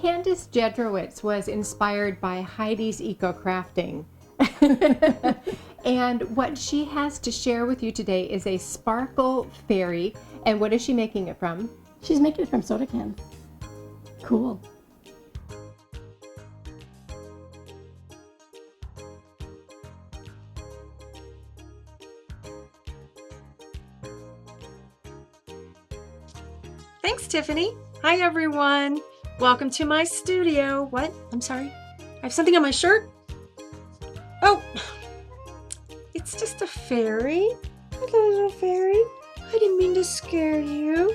Candace Jedrowicz was inspired by Heidi's eco-crafting. And what she has to share with you today is a sparkle fairy. And what is she making it from? She's making it from soda cans. Cool. Thanks, Tiffany. Hi, everyone. Welcome to my studio. What? I'm sorry. I have something on my shirt. Oh, it's just a fairy. A little fairy. I didn't mean to scare you.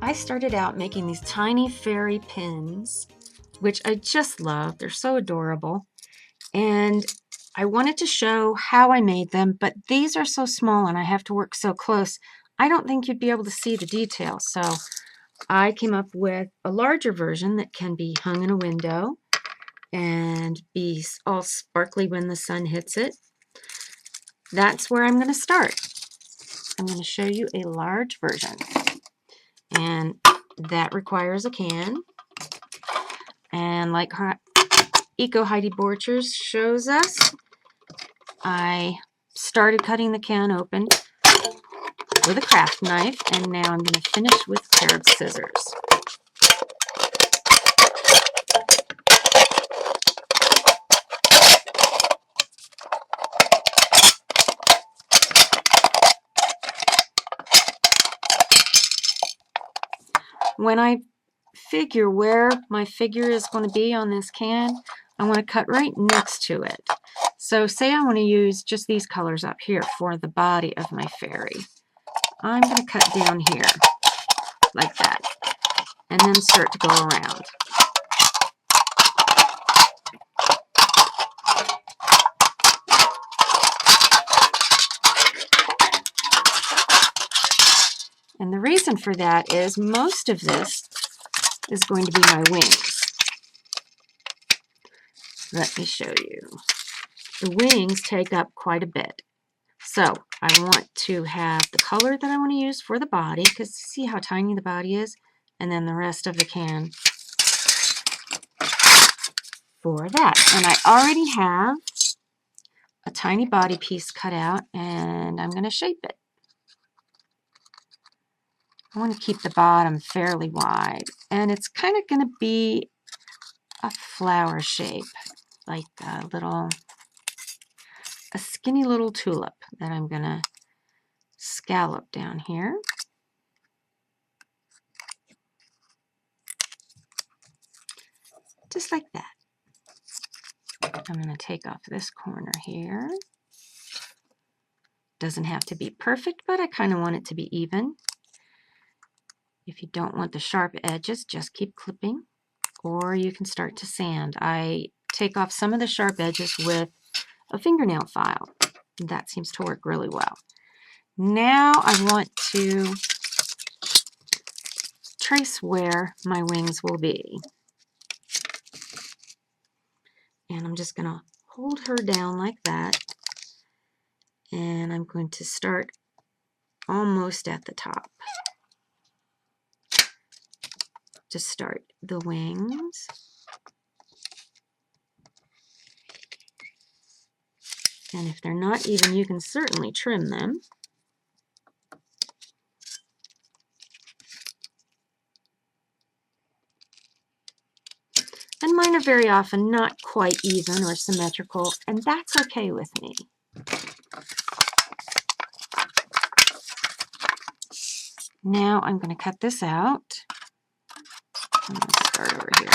I started out making these tiny fairy pins, which I just love. They're so adorable. And I wanted to show how I made them, but these are so small and I have to work so close. I don't think you'd be able to see the details. So I came up with a larger version that can be hung in a window and be all sparkly when the sun hits it. That's where I'm going to start. I'm going to show you a large version. And that requires a can. And like Eco Heidi Borchers shows us, I started cutting the can open with a craft knife, and now I'm going to finish with a pair of scissors. When I figure where my figure is going to be on this can, I want to cut right next to it. So say I want to use just these colors up here for the body of my fairy. I'm going to cut down here like that and then start to go around. And the reason for that is most of this is going to be my wings. Let me show you. The wings take up quite a bit. So I want to have the color that I want to use for the body, because see how tiny the body is, and then the rest of the can for that. And I already have a tiny body piece cut out, and I'm going to shape it. I want to keep the bottom fairly wide, and it's kind of going to be a flower shape, like a skinny little tulip that I'm going to scallop down here. Just like that. I'm going to take off this corner here. Doesn't have to be perfect, but I kind of want it to be even. If you don't want the sharp edges, just keep clipping, or you can start to sand. I take off some of the sharp edges with a fingernail file. That seems to work really well. Now I want to trace where my wings will be. And I'm just going to hold her down like that. And I'm going to start almost at the top to start the wings. And if they're not even, you can certainly trim them. And mine are very often not quite even or symmetrical, and that's okay with me. Now I'm going to cut this out. I'm going to start over here.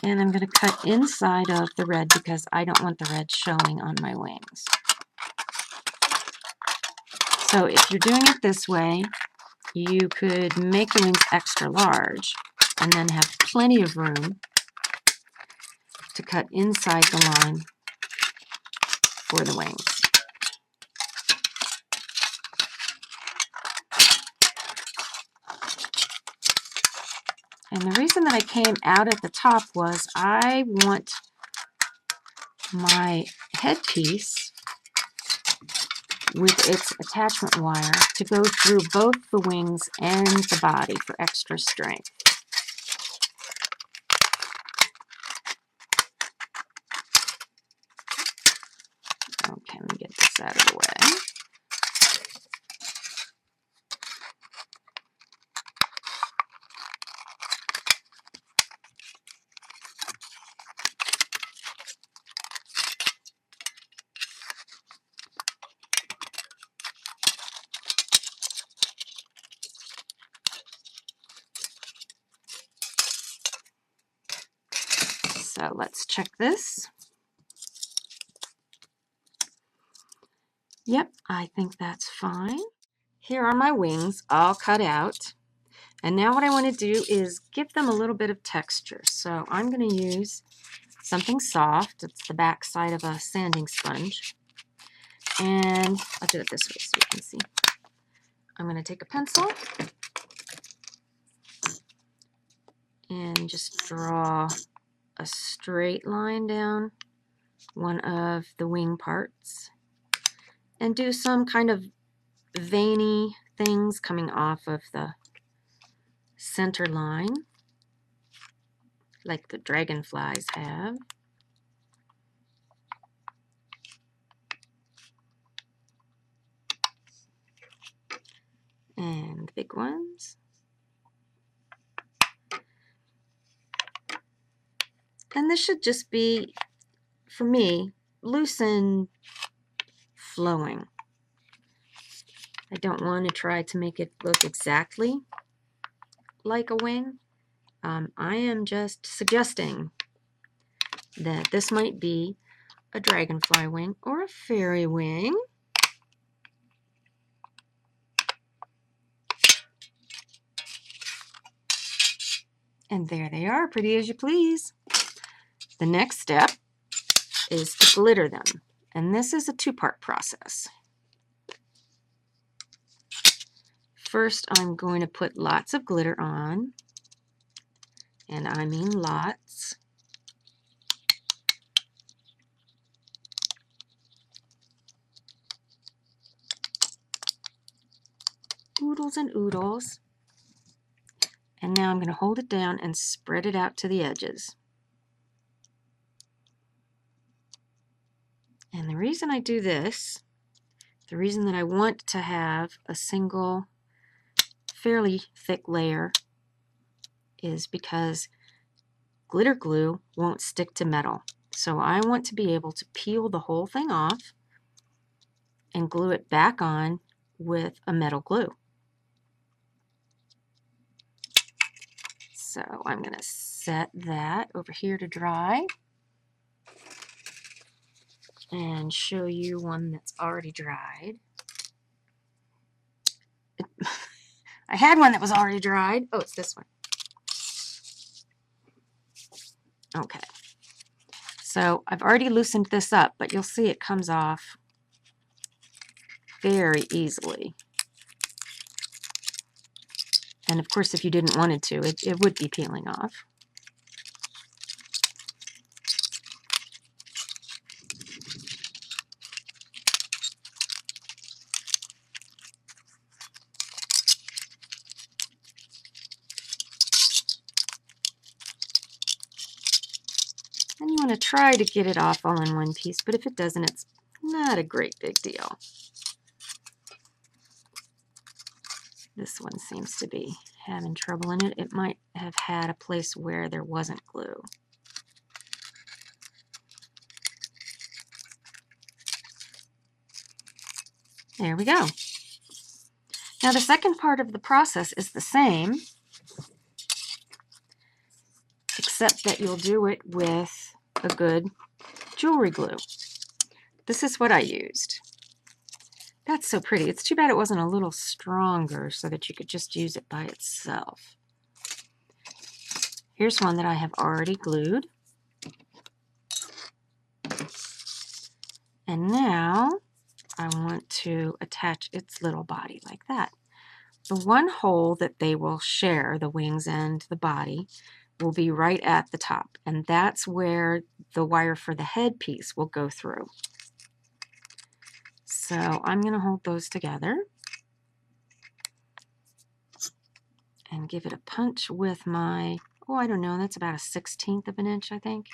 And I'm going to cut inside of the red because I don't want the red showing on my wings. So if you're doing it this way, you could make the wings extra large and then have plenty of room to cut inside the line for the wings. And the reason that I came out at the top was I want my headpiece with its attachment wire to go through both the wings and the body for extra strength. Okay, let me get this out of the way. So let's check this. Yep, I think that's fine. Here are my wings all cut out. And now what I want to do is give them a little bit of texture. So I'm going to use something soft. It's the back side of a sanding sponge. And I'll do it this way so you can see. I'm going to take a pencil and just draw a straight line down one of the wing parts and do some kind of veiny things coming off of the center line like the dragonflies have. And the big ones. And this should just be, for me, loose and flowing. I don't want to try to make it look exactly like a wing. I am just suggesting that this might be a dragonfly wing or a fairy wing. And there they are, pretty as you please. The next step is to glitter them. And this is a two-part process. First, I'm going to put lots of glitter on. And I mean lots. Oodles and oodles. And now I'm going to hold it down and spread it out to the edges. And the reason I do this, the reason that I want to have a single fairly thick layer is because glitter glue won't stick to metal. So I want to be able to peel the whole thing off and glue it back on with a metal glue. So I'm going to set that over here to dry and show you one that's already dried. I had one that was already dried. Oh, it's this one. Okay. So I've already loosened this up, but you'll see it comes off very easily. And of course, if you didn't want it to, it would be peeling off. And you want to try to get it off all in one piece, but if it doesn't, it's not a great big deal. This one seems to be having trouble in it. It might have had a place where there wasn't glue. There we go. Now the second part of the process is the same, except that you'll do it with a good jewelry glue. This is what I used. That's so pretty. It's too bad it wasn't a little stronger so that you could just use it by itself. Here's one that I have already glued. And now I want to attach its little body like that. The one hole that they will share, the wings and the body, will be right at the top. And that's where the wire for the headpiece will go through. So I'm going to hold those together and give it a punch with my, oh, I don't know, that's about a 1/16 of an inch, I think.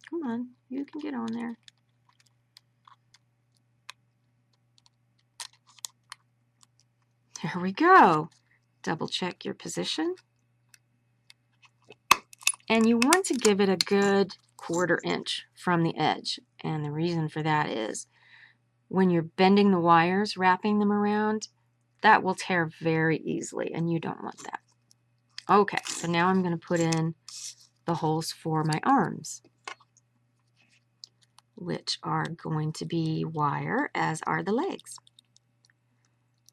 Come on, you can get on there. There we go. Double check your position. And you want to give it a good 1/4 inch from the edge. And the reason for that is when you're bending the wires, wrapping them around, that will tear very easily, and you don't want that. Okay, so now I'm going to put in the holes for my arms, which are going to be wire, as are the legs.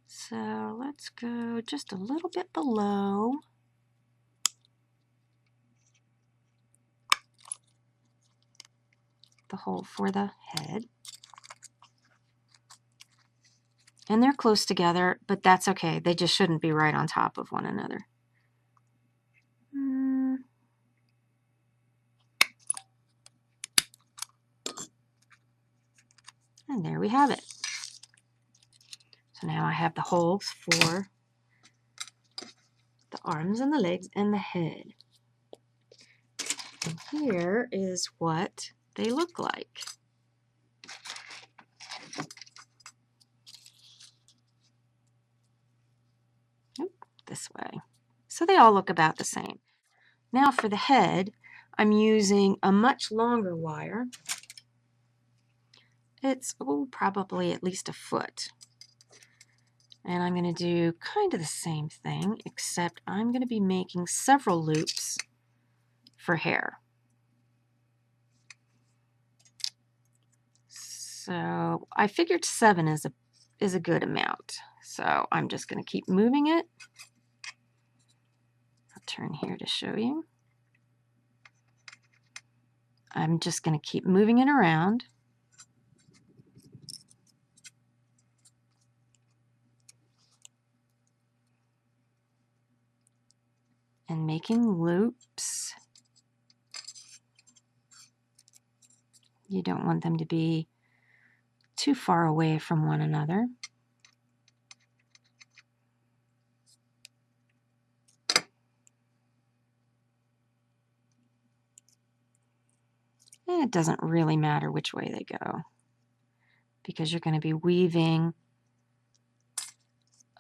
So let's go just a little bit below. The hole for the head. And they're close together, but that's okay. They just shouldn't be right on top of one another. And there we have it. So now I have the holes for the arms and the legs and the head. And here is what they look like. This way. So they all look about the same. Now for the head, I'm using a much longer wire. It's probably at least 1 foot. And I'm going to do kind of the same thing, except I'm going to be making several loops for hair. So I figured 7 is a good amount. So I'm just going to keep moving it. I'll turn here to show you. I'm just going to keep moving it around. And making loops. You don't want them to be too far away from one another. And it doesn't really matter which way they go, because you're going to be weaving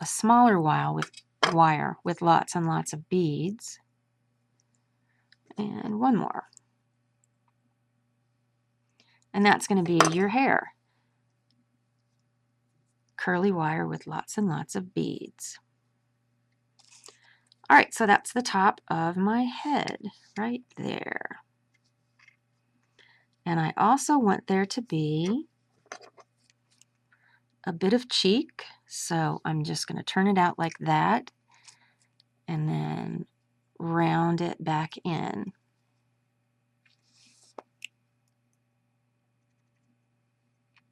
a smaller wire with lots and lots of beads. And one more. And that's going to be your hair. Curly wire with lots and lots of beads. All right, so that's the top of my head right there. And I also want there to be a bit of cheek, so I'm just going to turn it out like that and then round it back in.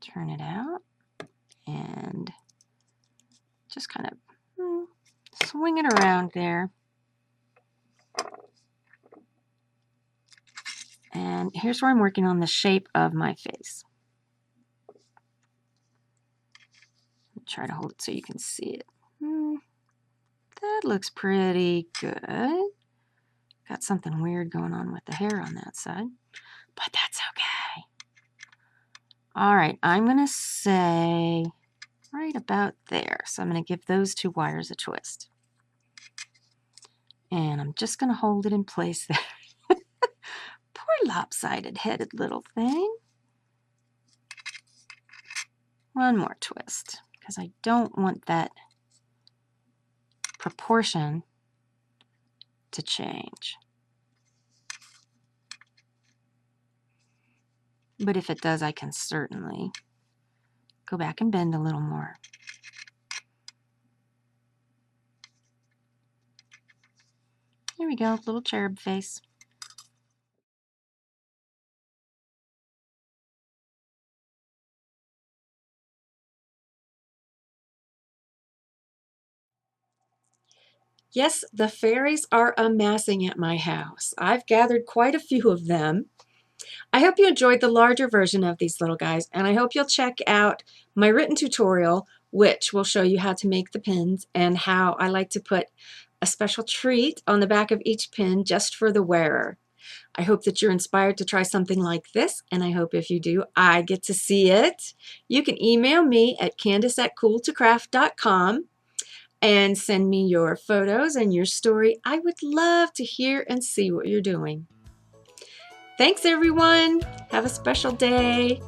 Turn it out and just kind of swing it around there. And here's where I'm working on the shape of my face. Try to hold it so you can see it. That looks pretty good. Got something weird going on with the hair on that side, but that's okay. All right, I'm going to say right about there. So I'm going to give those 2 wires a twist. And I'm just going to hold it in place there. Poor lopsided headed little thing. One more twist, because I don't want that proportion to change. But if it does, I can certainly go back and bend a little more. There we go, little cherub face. Yes, the fairies are amassing at my house. I've gathered quite a few of them, I hope you enjoyed the larger version of these little guys, and I hope you'll check out my written tutorial, which will show you how to make the pins and how I like to put a special treat on the back of each pin just for the wearer. I hope that you're inspired to try something like this, and I hope if you do, I get to see it. You can email me at candace@cool2craft.com and send me your photos and your story. I would love to hear and see what you're doing. Thanks, everyone. Have a special day.